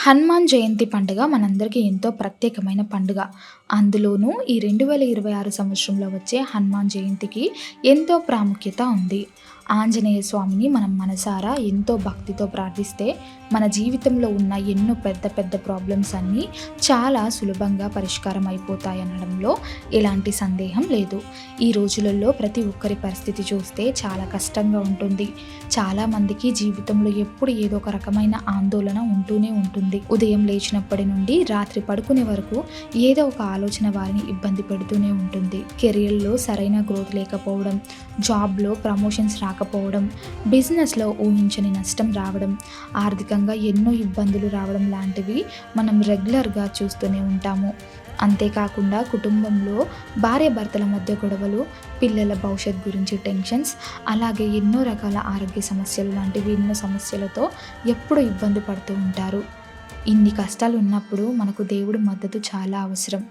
హనుమాన్ జయంతి పండుగ మనందరికీ ఎంతో ప్రత్యేకమైన పండుగ. అందులోనూ ఈ 2026 సంవత్సరంలో వచ్చే హనుమాన్ జయంతికి ఎంతో ప్రాముఖ్యత ఉంది. ఆంజనేయ స్వామిని మనం మనసారా ఎంతో భక్తితో ప్రార్థిస్తే మన జీవితంలో ఉన్న ఎన్నో పెద్ద పెద్ద ప్రాబ్లమ్స్ అన్నీ చాలా సులభంగా పరిష్కారం అయిపోతాయనడంలో ఎలాంటి సందేహం లేదు. ఈ రోజులలో ప్రతి ఒక్కరి పరిస్థితి చూస్తే చాలా కష్టంగా ఉంటుంది. చాలామందికి జీవితంలో ఎప్పుడు ఏదో ఒక రకమైన ఆందోళన ఉంటూనే ఉంటుంది. ఉదయం లేచినప్పటి నుండి రాత్రి పడుకునే వరకు ఏదో ఒక ఆలోచన వారిని ఇబ్బంది పెడుతూనే ఉంటుంది. కెరియర్లో సరైన గ్రోత్ లేకపోవడం, జాబ్లో ప్రమోషన్స్ రాకపోవడం, బిజినెస్లో ఊహించని నష్టం రావడం, ఆర్థికంగా ఎన్నో ఇబ్బందులు రావడం లాంటివి మనం రెగ్యులర్గా చూస్తూనే ఉంటాము. అంతేకాకుండా కుటుంబంలో భార్యాభర్తల మధ్య గొడవలు, పిల్లల భవిష్యత్ గురించి టెన్షన్స్, అలాగే ఎన్నో రకాల ఆరోగ్య సమస్యలు లాంటివి ఎన్నో సమస్యలతో ఎప్పుడూ ఇబ్బంది పడుతూ ఉంటారు. ఇన్ని కష్టాలు ఉన్నప్పుడు మనకు దేవుడి మద్దతు చాలా అవసరం.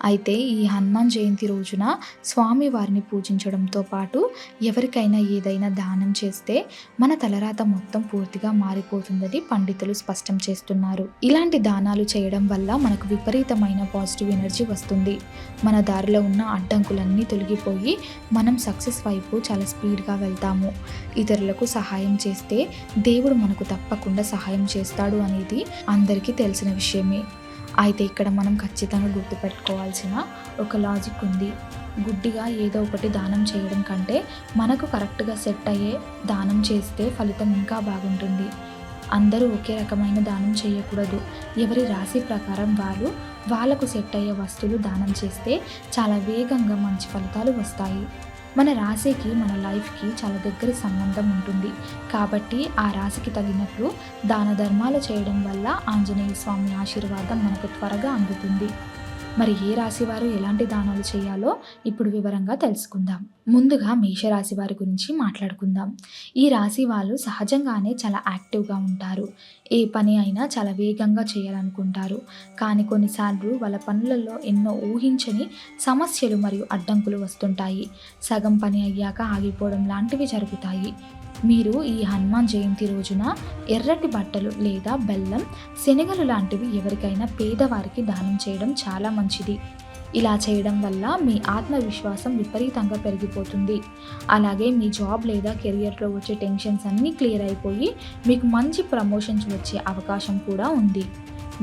అయితే ఈ హనుమాన్ జయంతి రోజున స్వామి వారిని పూజించడంతో పాటు ఎవరికైనా ఏదైనా దానం చేస్తే మన తలరాత మొత్తం పూర్తిగా మారిపోతుందని పండితులు స్పష్టం చేస్తున్నారు. ఇలాంటి దానాలు చేయడం వల్ల మనకు విపరీతమైన పాజిటివ్ ఎనర్జీ వస్తుంది. మన దారిలో ఉన్న అడ్డంకులన్నీ తొలగిపోయి మనం సక్సెస్ వైపు చాలా స్పీడ్గా వెళ్తాము. ఇతరులకు సహాయం చేస్తే దేవుడు మనకు తప్పకుండా సహాయం చేస్తాడు అనేది అందరికీ తెలిసిన విషయమే. అయితే ఇక్కడ మనం ఖచ్చితంగా గుర్తుపెట్టుకోవాల్సిన ఒక లాజిక్ ఉంది. గుడ్డిగా ఏదో ఒకటి దానం చేయడం కంటే మనకు కరెక్ట్గా సెట్ అయ్యే దానం చేస్తే ఫలితం ఇంకా బాగుంటుంది. అందరూ ఒకే రకమైన దానం చేయకూడదు. ఎవరి రాశి ప్రకారం వాళ్ళకు సెట్ అయ్యే వస్తువులు దానం చేస్తే చాలా వేగంగా మంచి ఫలితాలు వస్తాయి. మన రాశికి మన లైఫ్కి చాలా దగ్గర సంబంధం ఉంటుంది. కాబట్టి ఆ రాశికి తగినట్లు దాన ధర్మాలు చేయడం వల్ల ఆంజనేయ స్వామి ఆశీర్వాదం మనకు త్వరగా అందుతుంది. మరి ఏ రాశి వారు ఎలాంటి దానాలు చేయాలో ఇప్పుడు వివరంగా తెలుసుకుందాం. ముందుగా మేషరాశి వారి గురించి మాట్లాడుకుందాం. ఈ రాశి వాళ్ళు సహజంగానే చాలా యాక్టివ్గా ఉంటారు. ఏ పని అయినా చాలా వేగంగా చేయాలనుకుంటారు. కానీ కొన్నిసార్లు వాళ్ళ పనులలో ఎన్నో ఊహించని సమస్యలు మరియు అడ్డంకులు వస్తుంటాయి. సగం పని అయ్యాక ఆగిపోవడం లాంటివి జరుగుతాయి. మీరు ఈ హనుమాన్ జయంతి రోజున ఎర్రటి బట్టలు లేదా బెల్లం, శనగలు లాంటివి ఎవరికైనా పేదవారికి దానం చేయడం చాలా మంచిది. ఇలా చేయడం వల్ల మీ ఆత్మవిశ్వాసం విపరీతంగా పెరిగిపోతుంది. అలాగే మీ జాబ్ లేదా కెరియర్లో వచ్చే టెన్షన్స్ అన్నీ క్లియర్ అయిపోయి మీకు మంచి ప్రమోషన్స్ వచ్చే అవకాశం కూడా ఉంది.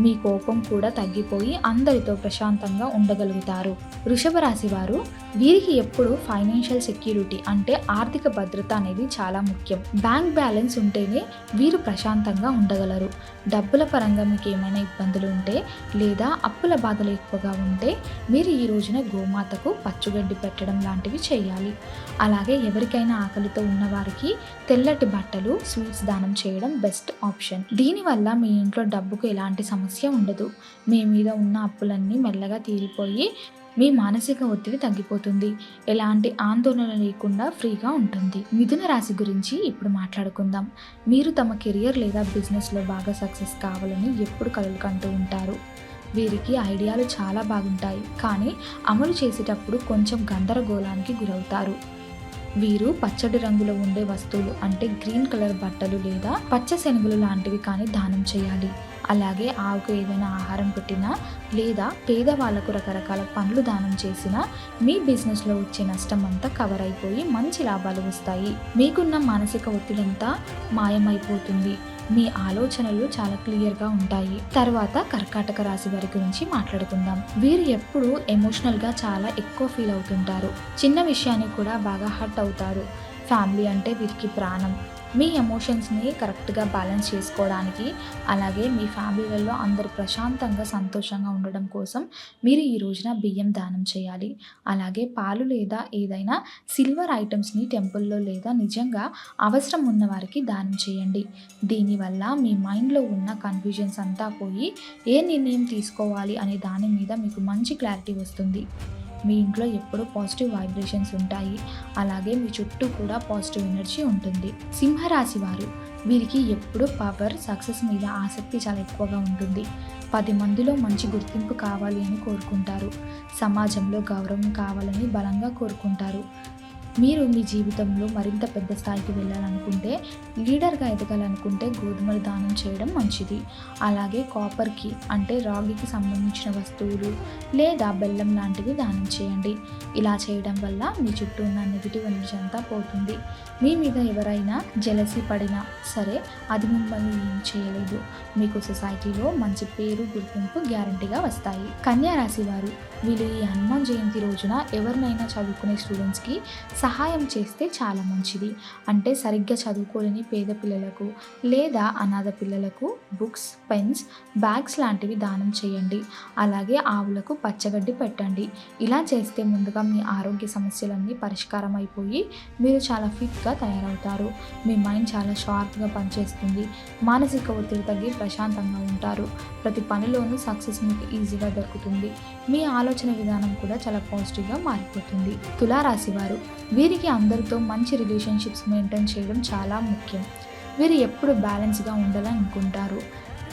మీ కోపం కూడా తగ్గిపోయి అందరితో ప్రశాంతంగా ఉండగలుగుతారు. వృషభ రాశి వారు, వీరికి ఎప్పుడు ఫైనాన్షియల్ సెక్యూరిటీ అంటే ఆర్థిక భద్రత అనేది చాలా ముఖ్యం. బ్యాంక్ బ్యాలెన్స్ ఉంటేనే వీరు ప్రశాంతంగా ఉండగలరు. డబ్బుల పరంగా మీకు ఏమైనా ఇబ్బందులు ఉంటే లేదా అప్పుల బాధలు ఎక్కువగా ఉంటే మీరు ఈ రోజున గోమాతకు పచ్చుగడ్డి పెట్టడం లాంటివి చేయాలి. అలాగే ఎవరికైనా ఆకలితో ఉన్న వారికి తెల్లటి బట్టలు, స్వీట్స్ దానం చేయడం బెస్ట్ ఆప్షన్. దీనివల్ల మీ ఇంట్లో డబ్బుకు ఎలాంటి సమస్య ఉండదు. మీ మీద ఉన్న అప్పులన్నీ మెల్లగా తీరిపోయి మీ మానసిక ఒత్తిడి తగ్గిపోతుంది. ఎలాంటి ఆందోళన లేకుండా ఫ్రీగా ఉంటుంది. మిథున రాశి గురించి ఇప్పుడు మాట్లాడుకుందాం. మీరు తమ కెరియర్ లేదా బిజినెస్లో బాగా సక్సెస్ కావాలని ఎప్పుడు కలలు కంటూ ఉంటారు. వీరికి ఐడియాలు చాలా బాగుంటాయి, కానీ అమలు చేసేటప్పుడు కొంచెం గందరగోళానికి గురవుతారు. వీరు పచ్చడి రంగులో ఉండే వస్తువులు అంటే గ్రీన్ కలర్ బట్టలు లేదా పచ్చ శనగలు లాంటివి కానీ దానం చేయాలి. అలాగే ఆవుకు ఏదైనా ఆహారం పెట్టినా లేదా పేదవాళ్లకు రకరకాల పండ్లు దానం చేసినా మీ బిజినెస్లో వచ్చే నష్టం అంతా కవర్ అయిపోయి మంచి లాభాలు వస్తాయి. మీకున్న మానసిక ఒత్తిడంతా మాయమైపోతుంది. మీ ఆలోచనలు చాలా క్లియర్గా ఉంటాయి. తర్వాత కర్కాటక రాశి వారి గురించి మాట్లాడుకుందాం. వీరు ఎప్పుడు ఎమోషనల్గా చాలా ఎక్కువ ఫీల్ అవుతుంటారు. చిన్న విషయానికి కూడా బాగా హర్ట్ అవుతారు. ఫ్యామిలీ అంటే వీరికి ప్రాణం. మీ ఎమోషన్స్ని కరెక్ట్గా బ్యాలెన్స్ చేసుకోవడానికి, అలాగే మీ ఫ్యామిలీలలో అందరూ ప్రశాంతంగా సంతోషంగా ఉండడం కోసం మీరు ఈ రోజున బియ్యం దానం చేయాలి. అలాగే పాలు లేదా ఏదైనా సిల్వర్ ఐటమ్స్ని టెంపుల్లో లేదా నిజంగా అవసరం ఉన్న వారికి దానం చేయండి. దీనివల్ల మీ మైండ్లో ఉన్న కన్ఫ్యూజన్స్ అంతా పోయి ఏ నిర్ణయం తీసుకోవాలి అనే దాని మీద మీకు మంచి క్లారిటీ వస్తుంది. మీ ఇంట్లో ఎప్పుడూ పాజిటివ్ వైబ్రేషన్స్ ఉంటాయి. అలాగే మీ చుట్టూ కూడా పాజిటివ్ ఎనర్జీ ఉంటుంది. సింహరాశి వారు, వీరికి ఎప్పుడూ పవర్, సక్సెస్ మీద ఆసక్తి చాలా ఎక్కువగా ఉంటుంది. 10 మందిలో మంచి గుర్తింపు కావాలి అని కోరుకుంటారు. సమాజంలో గౌరవం కావాలని బలంగా కోరుకుంటారు. మీరు మీ జీవితంలో మరింత పెద్ద స్థాయికి వెళ్ళాలనుకుంటే, లీడర్‌గా ఎదగాలనుకుంటే గోధుమలు దానం చేయడం మంచిది. అలాగే కాపర్‌కి అంటే రాగికి సంబంధించిన వస్తువులు లేదా బెల్లం లాంటివి దానం చేయండి. ఇలా చేయడం వల్ల మీ చుట్టూ ఉన్న నెగెటివ్ ఎనర్జీ అంతా పోతుంది. మీ మీద ఎవరైనా జెలసీ పడినా సరే అది మిమ్మల్ని ఏం చేయలేదు. మీకు సొసైటీలో మంచి పేరు, గుర్తింపు గ్యారంటీగా వస్తాయి. కన్యా రాశి వారు వీళ్ళు ఈ హనుమాన్ జయంతి రోజున ఎవరినైనా చదువుకునే స్టూడెంట్స్‌కి సహాయం చేస్తే చాలా మంచిది. అంటే సరిగ్గా చదువుకోలేని పేద పిల్లలకు లేదా అనాథ పిల్లలకు బుక్స్, పెన్స్, బ్యాగ్స్ లాంటివి దానం చేయండి. అలాగే ఆవులకు పచ్చగడ్డి పెట్టండి. ఇలా చేస్తే ముందుగా మీ ఆరోగ్య సమస్యలన్నీ పరిష్కారం అయిపోయి మీరు చాలా ఫిట్‌గా తయారవుతారు. మీ మైండ్ చాలా షార్ప్‌గా పనిచేస్తుంది. మానసిక ఒత్తిడి తగ్గి ప్రశాంతంగా ఉంటారు. ప్రతి పనిలోనూ సక్సెస్ మీకు ఈజీగా దొరుకుతుంది. మీ ఆలోచన విధానం కూడా చాలా పాజిటివ్‌గా మారిపోతుంది. తులారాశి వారు వీరికి అందరితో మంచి రిలేషన్షిప్స్ మెయింటైన్ చేయడం చాలా ముఖ్యం. వీరు ఎప్పుడు బ్యాలెన్స్‌గా ఉండాలనుకుంటారు.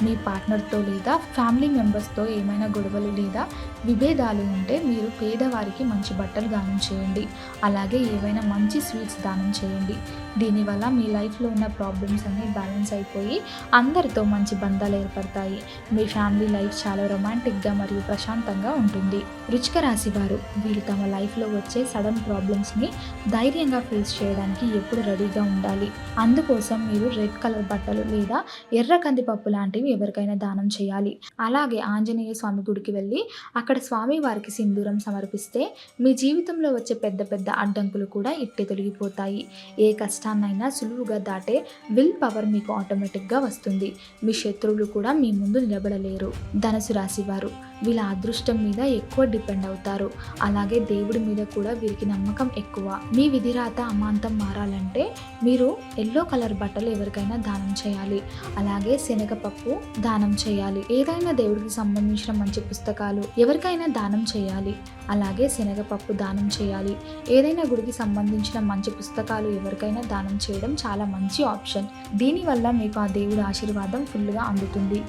మీ పార్ట్నర్‌తో లేదా ఫ్యామిలీ మెంబర్స్‌తో ఏమైనా గొడవలు లేదా విభేదాలు ఉంటే మీరు పేదవారికి మంచి బట్టలు దానం చేయండి. అలాగే ఏవైనా మంచి స్వీట్స్ దానం చేయండి. దీనివల్ల మీ లైఫ్‌లో ఉన్న ప్రాబ్లమ్స్ అన్నీ బ్యాలెన్స్ అయిపోయి అందరితో మంచి బంధాలు ఏర్పడతాయి. మీ ఫ్యామిలీ లైఫ్ చాలా రొమాంటిక్‌గా మరియు ప్రశాంతంగా ఉంటుంది. వృశ్చిక రాశి వారు వీళ్ళు తమ లైఫ్‌లో వచ్చే సడన్ ప్రాబ్లమ్స్‌ని ధైర్యంగా ఫేస్ చేయడానికి ఎప్పుడు రెడీగా ఉండాలి. అందుకోసం మీరు రెడ్ కలర్ బట్టలు లేదా ఎర్ర కందిపప్పు లాంటివి ఎవరికైనా దానం చేయాలి. అలాగే ఆంజనేయ స్వామి గుడికి వెళ్ళి అక్కడ స్వామి వారికి సింధూరం సమర్పిస్తే మీ జీవితంలో వచ్చే పెద్ద పెద్ద అడ్డంకులు కూడా ఇట్టే తొలగిపోతాయి. ఏ కష్టాన్నైనా సులువుగా దాటే విల్ పవర్ మీకు ఆటోమేటిక్గా వస్తుంది. మీ శత్రువులు కూడా మీ ముందు నిలబడలేరు. ధనుసు రాశి వారు వీళ్ళ అదృష్టం మీద ఎక్కువ డిపెండ్ అవుతారు. అలాగే దేవుడి మీద కూడా వీరికి నమ్మకం ఎక్కువ. మీ విధిరాత అమాంతం మారాలంటే మీరు ఎల్లో కలర్ బట్టలు ఎవరికైనా దానం చేయాలి. అలాగే శనగపప్పు దానం చేయాలి. ఏదైనా దేవుడికి సంబంధించిన మంచి పుస్తకాలు ఎవరికైనా దానం చేయాలి. అలాగే శనగపప్పు దానం చేయాలి. ఏదైనా గుడికి సంబంధించిన మంచి పుస్తకాలు ఎవరికైనా దానం చేయడం చాలా మంచి ఆప్షన్. దీనివల్ల మీకు ఆ దేవుడి ఆశీర్వాదం ఫుల్గా అందుతుంది.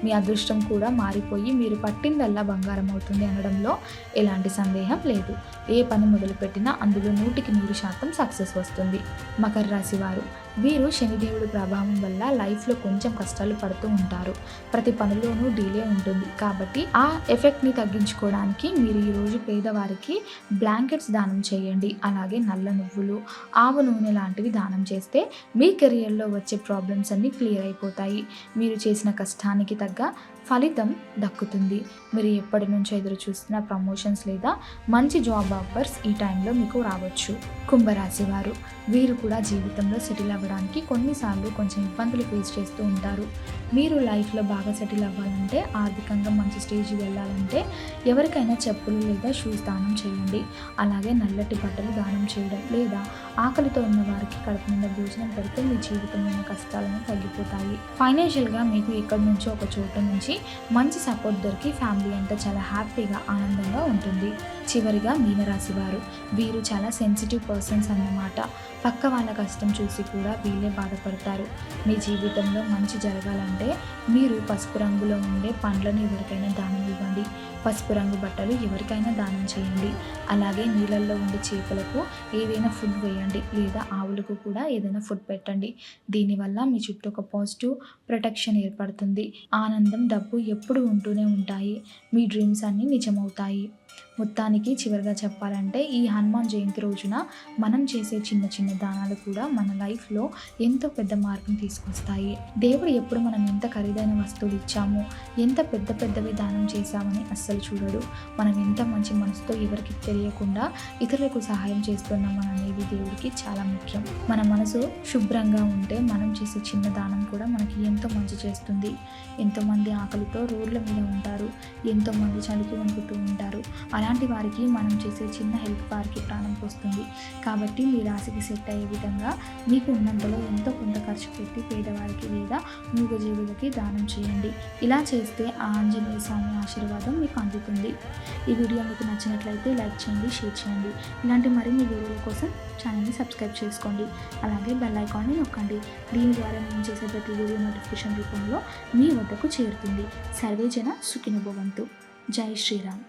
మీ అదృష్టం కూడా మారిపోయి మీరు పట్టిందల్లా బంగారం అవుతుంది అనడంలో ఎలాంటి సందేహం లేదు. ఏ పని మొదలుపెట్టినా అందులో 100% సక్సెస్ వస్తుంది. మకర రాశి వారు వీరు శనిదేవుడి ప్రభావం వల్ల లైఫ్లో కొంచెం కష్టాలు పడుతూ ఉంటారు. ప్రతి పనిలోనూ డిలే ఉంటుంది. కాబట్టి ఆ ఎఫెక్ట్ని తగ్గించుకోవడానికి మీరు ఈరోజు పేదవారికి బ్లాంకెట్స్ దానం చేయండి. అలాగే నల్ల నువ్వులు, ఆవ నూనె లాంటివి దానం చేస్తే మీ కెరియర్లో వచ్చే ప్రాబ్లమ్స్ అన్నీ క్లియర్ అయిపోతాయి. మీరు చేసిన కష్టానికి తగ్గ ఫలితం దక్కుతుంది. మీరు ఎప్పటి నుంచో ఎదురు చూస్తున్న ప్రమోషన్స్ లేదా మంచి జాబ్ ఆఫర్స్ ఈ టైంలో మీకు రావచ్చు. కుంభరాశి వారు వీరు కూడా జీవితంలో సెటిల్ అవ్వడానికి కొన్నిసార్లు కొంచెం ఇబ్బందులు ఫేస్ చేస్తూ ఉంటారు. మీరు లైఫ్లో బాగా సెటిల్ అవ్వాలంటే, ఆర్థికంగా మంచి స్టేజ్కి వెళ్ళాలంటే ఎవరికైనా చెప్పులు లేదా షూస్ దానం చేయండి. అలాగే నల్లటి బట్టలు దానం చేయడం లేదా ఆకలితో ఉన్న వారికి కడుపు నిండా భోజనం పెడితే మీ జీవితంలోని కష్టాలను తగ్గిపోతాయి. ఫైనాన్షియల్గా మీకు ఎక్కడి నుంచో ఒక చోట నుంచి మంచి సపోర్ట్ దొరికి ఫ్యామిలీ అంతా చాలా హ్యాపీగా ఆనందంగా ఉంటుంది. చివరిగా మీనరాశి వారు వీరు చాలా సెన్సిటివ్ పర్సన్స్ అన్నమాట. పక్క వాళ్ళ కష్టం చూసి కూడా వీళ్ళే బాధపడతారు. మీ జీవితంలో మంచి జరగాలంటే మీరు పసుపు రంగులో ఉండే పండ్లను ఎవరికైనా దానం ఇవ్వండి. పసుపు రంగు బట్టలు ఎవరికైనా దానం చేయండి. అలాగే నీళ్ళల్లో ఉండే చేపలకు ఏదైనా ఫుడ్ వేయండి లేదా ఆవులకు కూడా ఏదైనా ఫుడ్ పెట్టండి. దీనివల్ల మీ చుట్టూ ఒక పాజిటివ్ ప్రొటెక్షన్ ఏర్పడుతుంది. ఆనందం, డబ్బు ఎప్పుడు ఉంటూనే ఉంటాయి. మీ డ్రీమ్స్ అన్నీ నిజమవుతాయి. మొత్తానికి చివరిగా చెప్పాలంటే ఈ హనుమాన్ జయంతి రోజున మనం చేసే చిన్న చిన్న దానాలు కూడా మన లైఫ్లో ఎంతో పెద్ద మార్పును తీసుకొస్తాయి. దేవుడు ఎప్పుడు మనం ఎంత ఖరీదైన వస్తువులు ఇచ్చామో, ఎంత పెద్ద పెద్దవి దానం చేశామని అస్సలు చూడడు. మనం ఎంత మంచి మనసుతో ఎవరికి తెలియకుండా ఇతరులకు సహాయం చేస్తున్నాం అనేది దేవుడికి చాలా ముఖ్యం. మన మనసు శుభ్రంగా ఉంటే మనం చేసే చిన్న దానం కూడా మనకి ఎంతో మంచి చేస్తుంది. ఎంతోమంది ఆకలితో రోడ్ల మీద ఉంటారు. ఎంతోమంది చలికి వణుకుతూ ఉంటారు. అలాంటి వారికి మనం చేసే చిన్న హెల్ప్ వారికి ప్రాణం పోస్తుంది. కాబట్టి మీ రాశికి సెట్ అయ్యే విధంగా మీకు ఉన్నంతలో ఎంతో కొంత ఖర్చు పెట్టి పేదవారికి లేదా మూగజీవులకి దానం చేయండి. ఇలా చేస్తే ఆ ఆంజనేయ స్వామి ఆశీర్వాదం మీకు అందుతుంది. ఈ వీడియో మీకు నచ్చినట్లయితే లైక్ చేయండి, షేర్ చేయండి. ఇలాంటి మరిన్ని వీడియోల కోసం ఛానల్ని సబ్స్క్రైబ్ చేసుకోండి. అలాగే బెల్ ఐకాన్ని నొక్కండి. దీని ద్వారా నేను చేసే ప్రతి వీడియో నోటిఫికేషన్ రూపంలో మీ వద్దకు చేరుతుంది. సర్వే జన సుఖినో భవంతు. జై శ్రీరామ్.